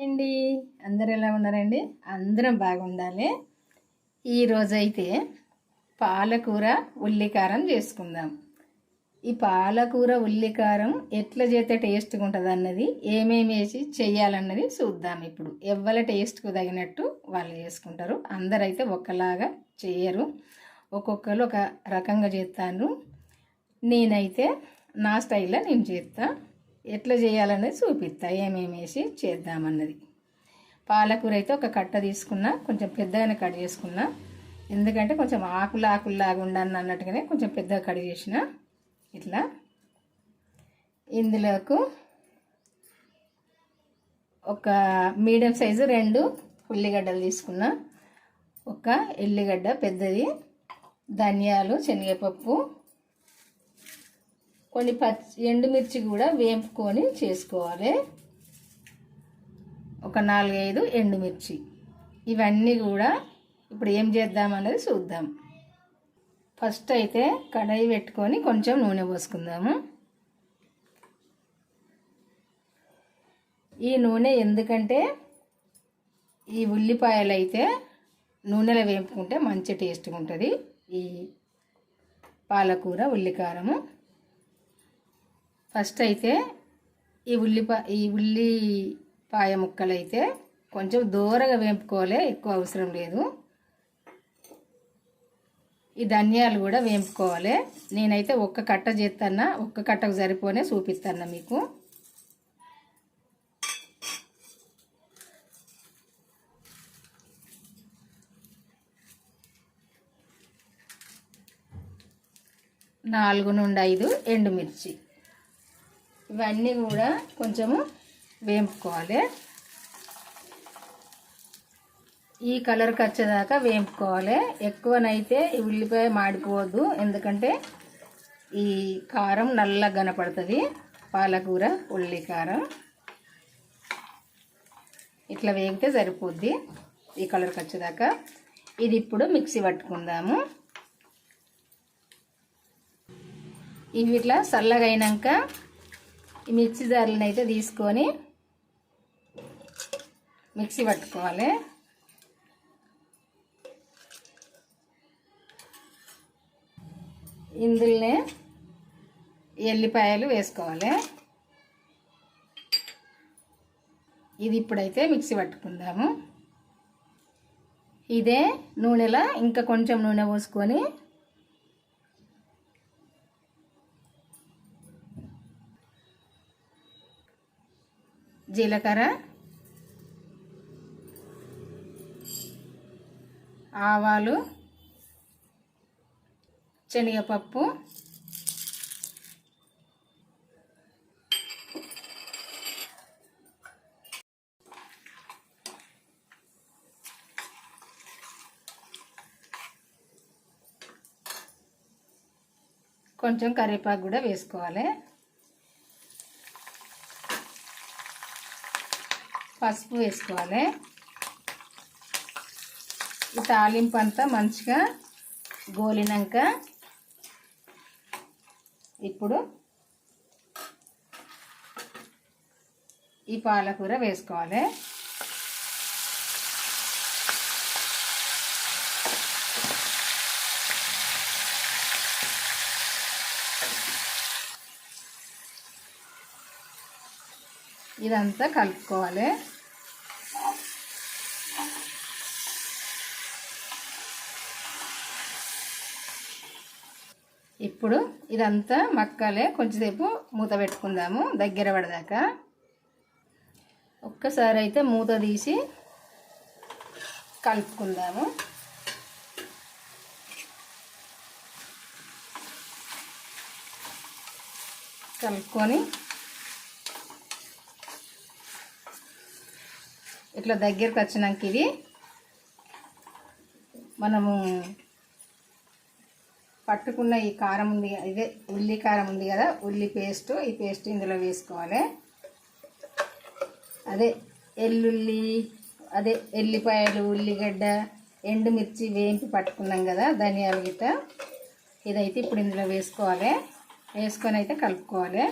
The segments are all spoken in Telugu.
అండి అందరు ఎలా ఉన్నారండి? అందరం బాగుండాలి. ఈరోజైతే పాలకూర ఉల్లికారం చేసుకుందాం. ఈ పాలకూర ఉల్లికారం ఎట్లా చేస్తే టేస్ట్గా ఉంటుంది అన్నది, ఏమేమి వేసి చెయ్యాలన్నది చూద్దాం. ఇప్పుడు ఎవ్వల టేస్ట్కు తగినట్టు వాళ్ళు చేసుకుంటారు. అందరైతే ఒకలాగా చేయరు, ఒక్కొక్కరు ఒక రకంగా చేస్తాను. నేనైతే నా స్టైల్లో నేను చేస్తా. ఎట్లా చేయాలనేది చూపిస్తా, ఏమేమి వేసి చేద్దామన్నది. పాలకూర అయితే ఒక కట్ట తీసుకున్నా, కొంచెం పెద్దగానే కట్ చేసుకున్నా. ఎందుకంటే కొంచెం ఆకులాగా ఉండను అన్నట్టుగానే కొంచెం పెద్దగా కట్ చేసిన. ఇట్లా ఇందులోకి ఒక మీడియం సైజు 2 ఉల్లిగడ్డలు తీసుకున్నా, ఒక ఎల్లిగడ్డ పెద్దది, ధనియాలు, శనగపప్పు, కొన్ని ఎండుమిర్చి కూడా వేపుకొని చేసుకోవాలి. ఒక 4-5 ఎండుమిర్చి. ఇవన్నీ కూడా ఇప్పుడు ఏం చేద్దామన్నది చూద్దాం. ఫస్ట్ అయితే కడాయి పెట్టుకొని కొంచెం నూనె పోసుకుందాము. ఈ నూనె ఎందుకంటే ఈ ఉల్లిపాయలు అయితే నూనెలో వేపుకుంటే మంచి టేస్ట్గా ఉంటుంది. ఈ పాలకూర ఉల్లికారము ఫస్ట్ అయితే ఈ ఉల్లిపాయ ముక్కలు అయితే కొంచెం దూరగా వేపుకోవాలి, ఎక్కువ అవసరం లేదు. ఈ ధనియాలు కూడా వేపుకోవాలి. నేనైతే ఒక్క కట్ట చేస్తాను, ఒక్క కట్టకు సరిపోనే చూపిస్తాను మీకు. నాలుగు నుండి 5 ఎండుమిర్చి. ఇవన్నీ కూడా కొంచెము వేపుకోవాలి. ఈ కలర్కి వచ్చేదాకా వేపుకోవాలి. ఎక్కువనైతే ఈ ఉల్లిపాయ మాడిపోవద్దు, ఎందుకంటే ఈ కారం నల్లగా కనపడుతుంది. పాలకూర ఉల్లికారం ఇట్లా వేగితే సరిపోద్ది, ఈ కలర్కి వచ్చేదాకా. ఇది ఇప్పుడు మిక్సీ పట్టుకుందాము. ఇవి ఇట్లా చల్లగా అయినాక ఈ మిక్సీ జార్లను అయితే తీసుకొని మిక్సీ పట్టుకోవాలి. ఇందులోనే ఎల్లిపాయలు వేసుకోవాలి. ఇది ఇప్పుడైతే మిక్సీ పట్టుకుందాము. ఇదే నూనెలో ఇంకా కొంచెం నూనె పోసుకొని జీలకర్ర, ఆవాలు, శనగపప్పు, కొంచెం కరివేపాకు కూడా వేసుకోవాలి. పసుపు వేసుకోవాలి. ఈ తాలింపు అంతా మంచిగా గోలినాక ఇప్పుడు ఈ పాలకూర వేసుకోవాలి. ఇదంతా కలుపుకోవాలి. ఇప్పుడు ఇదంతా మక్కాలే, కొంచెంసేపు మూత పెట్టుకుందాము దగ్గర పడదాకా. ఒక్కసారి అయితే మూత తీసి కలుపుకుందాము. కలుపుకొని ఇట్లా దగ్గరకు వచ్చినాక ఇది మనము పట్టుకున్న ఈ కారం ఉంది, ఇదే ఉల్లి కారం ఉంది కదా, ఉల్లి పేస్ట్, ఈ పేస్ట్ ఇందులో వేసుకోవాలి. అదే ఎల్లిపాయలు, ఉల్లిగడ్డ, ఎండుమిర్చి వేయించి పట్టుకున్నాం కదా, ధనియాలు గిట్ట, ఇదైతే ఇప్పుడు ఇందులో వేసుకోవాలి. వేసుకొని అయితే కలుపుకోవాలి.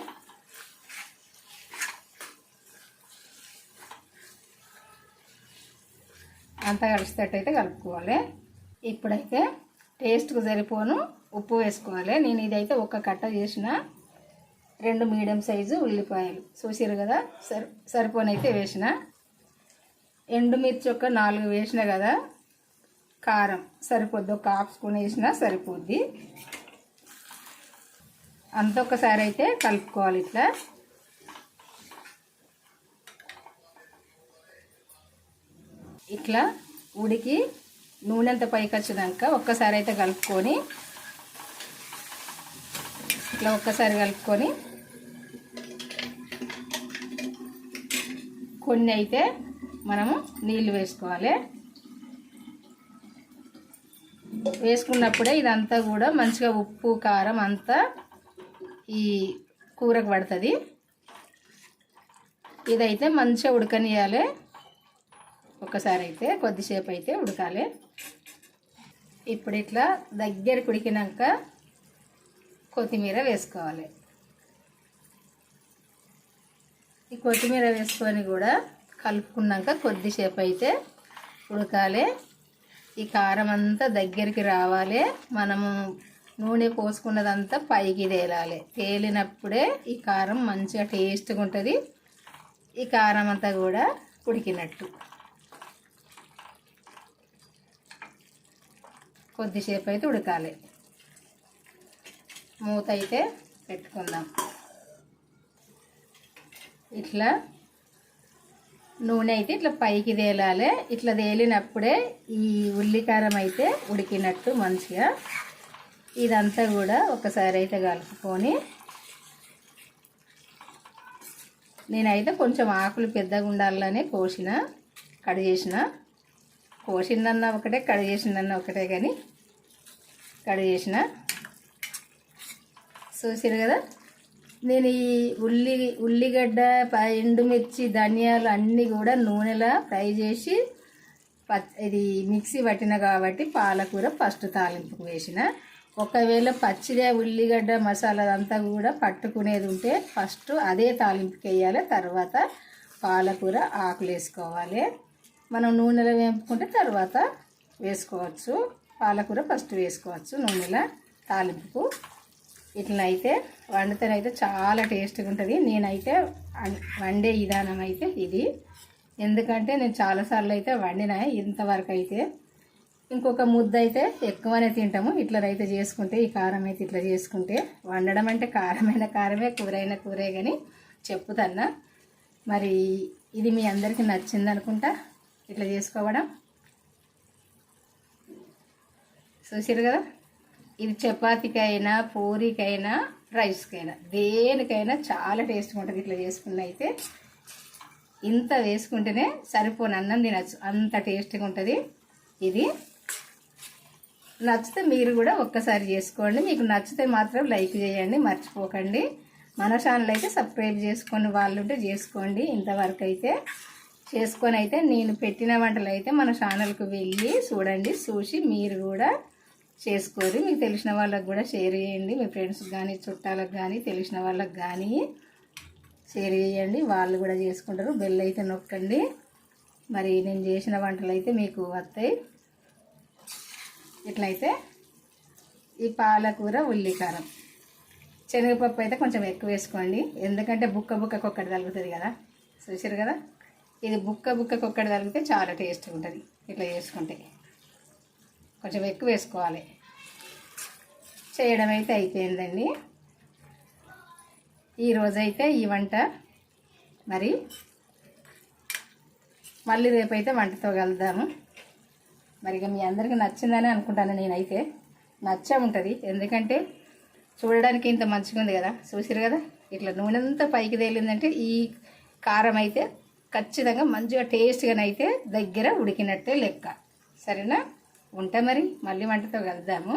అంతా కలిసేటట్టు అయితే కలుపుకోవాలి. ఇప్పుడైతే టేస్ట్కు సరిపోను ఉప్పు వేసుకోవాలి. నేను ఇదైతే ఒక కట్ట చేసిన 2 మీడియం సైజు ఉల్లిపాయలు చూసారు కదా, సరిపోనైతే వేసిన. ఎండుమిర్చి ఒక 4 వేసిన కదా, కారం సరిపోద్ది, ఒక హాఫ్ స్పూన్ వేసినా సరిపోద్ది. అంత ఒకసారి అయితే కలుపుకోవాలి. ఇట్లా ఇట్లా ఉడికి నూనె అంత పైకి వచ్చినాక ఒక్కసారి అయితే కలుపుకొని, ఇట్లా ఒక్కసారి కలుపుకొని కొన్ని అయితే మనము నీళ్ళు వేసుకోవాలి. వేసుకున్నప్పుడే ఇదంతా కూడా మంచిగా ఉప్పు కారం అంతా ఈ కూరకు పడుతుంది. ఇదైతే మంచిగా ఉడకనియాలి. ఒకసారి అయితే కొద్దిసేపు అయితే ఉడకాలి. ఇప్పుడు ఇట్లా దగ్గరికి ఉడికినాక కొత్తిమీర వేసుకోవాలి. ఈ కొత్తిమీర వేసుకొని కూడా కలుపుకున్నాక కొద్దిసేపు అయితే ఉడకాలి. ఈ కారం అంతా దగ్గరికి రావాలి. మనము నూనె పోసుకున్నదంతా పైకి తేలాలి. తేలినప్పుడే ఈ కారం మంచిగా టేస్ట్గా ఉంటుంది. ఈ కారం అంతా కూడా ఉడికినట్టు. కొద్దిసేపు అయితే ఉడకాలి. మూత అయితే పెట్టుకుందాం. ఇట్లా నూనె అయితే ఇట్లా పైకి తేలాలి. ఇట్లా తేలినప్పుడే ఈ ఉల్లికారం అయితే ఉడికినట్టు మంచిగా. ఇదంతా కూడా ఒకసారి అయితే కలుపుకొని, నేనైతే కొంచెం ఆకులు పెద్దగా ఉండాలని కట్ చేసిన. కోసిందన్న ఒకటే, కట్ చేసిందన్న ఒకటే, కానీ కట్ చేసిన. చూసారు కదా, నేను ఈ ఉల్లిగడ్డ, ఎండుమిర్చి, ధనియాలు అన్నీ కూడా నూనెలో ఫ్రై చేసి ఇది మిక్సీ పట్టిన కాబట్టి పాలకూర ఫస్ట్ తాలింపుకు వేసిన. ఒకవేళ పచ్చిగా ఉల్లిగడ్డ మసాలా అంతా కూడా పట్టుకునేది ఉంటే ఫస్ట్ అదే తాలింపుకి వేయాలి. తర్వాత పాలకూర ఆకులు వేసుకోవాలి. మనం నూనెలో వేపుకుంటే తర్వాత వేసుకోవచ్చు. పాలకూర ఫస్ట్ వేసుకోవచ్చు నూనెలో తాలింపుకు. ఇట్లనైతే వండితేనైతే చాలా టేస్ట్గా ఉంటుంది. నేనైతే వండే విధానం అయితే ఇది. ఎందుకంటే నేను చాలాసార్లు అయితే వండినా. ఇంతవరకు అయితే ఇంకొక ముద్ద అయితే ఎక్కువనే తింటాము. ఇట్లనైతే చేసుకుంటే, ఈ కారం అయితే ఇట్లా చేసుకుంటే, వండడం అంటే కారమైన కారమే, కూరైన కూరే, కానీ చెప్పుతన్నా. మరి ఇది మీ అందరికీ నచ్చింది అనుకుంటా ఇట్లా చేసుకోవడం. చూసారు కదా, ఇది చపాతీకైనా, పూరీకైనా, రైస్కైనా, దేనికైనా చాలా టేస్ట్గా ఉంటుంది. ఇట్లా చేసుకున్న అయితే ఇంత వేసుకుంటేనే సరిపోని అన్నం తినచ్చు, అంత టేస్ట్గా ఉంటుంది. ఇది నచ్చితే మీరు కూడా ఒక్కసారి చేసుకోండి. మీకు నచ్చితే మాత్రం లైక్ చేయండి, మర్చిపోకండి. మన ఛానల్ అయితే సబ్స్క్రైబ్ చేసుకొని వాళ్ళు ఉంటే చేసుకోండి. ఇంతవరకు అయితే చేసుకొని అయితే నేను పెట్టిన వంటలు అయితే మన ఛానల్కి వెళ్ళి చూడండి. చూసి మీరు కూడా చేసుకోరు. మీకు తెలిసిన వాళ్ళకి కూడా షేర్ చేయండి. మీ ఫ్రెండ్స్కి కానీ, చుట్టాలకు కానీ, తెలిసిన వాళ్ళకి కానీ షేర్ చేయండి. వాళ్ళు కూడా చేసుకుంటారు. బెల్ అయితే నొక్కండి. మరి నేను చేసిన వంటలు అయితే మీకు వస్తాయి. ఇట్లయితే ఈ పాలకూర ఉల్లికారం, శనగపప్పు అయితే కొంచెం ఎక్కువ వేసుకోండి. ఎందుకంటే బుక్కకు ఒక్కటి తగులుతుంది కదా. చూసారు కదా, ఇది బుక్కకు ఒక్కటి తగిలితే చాలా టేస్ట్గా ఉంటుంది. ఇట్లా చేసుకుంటే కొంచెం ఎక్కువ వేసుకోవాలి. చేయడం అయితే అయిపోయిందండి ఈరోజైతే ఈ వంట. మరి మళ్ళీ రేపైతే వంటతో కలుద్దాము. మరి ఇక మీ అందరికీ నచ్చిందని అనుకుంటాను. నేనైతే నచ్చే ఉంటుంది. ఎందుకంటే చూడడానికి ఇంత మంచిగా ఉంది కదా. చూసారు కదా, ఇట్లా నూనె అంతా పైకి తేలిందంటే ఈ కారం అయితే ఖచ్చితంగా మంచిగా టేస్ట్గానైతే దగ్గర ఉడికినట్టే లెక్క. సరేనా, ఉంటా మరి మళ్ళీ వంటతో కలుద్దాము.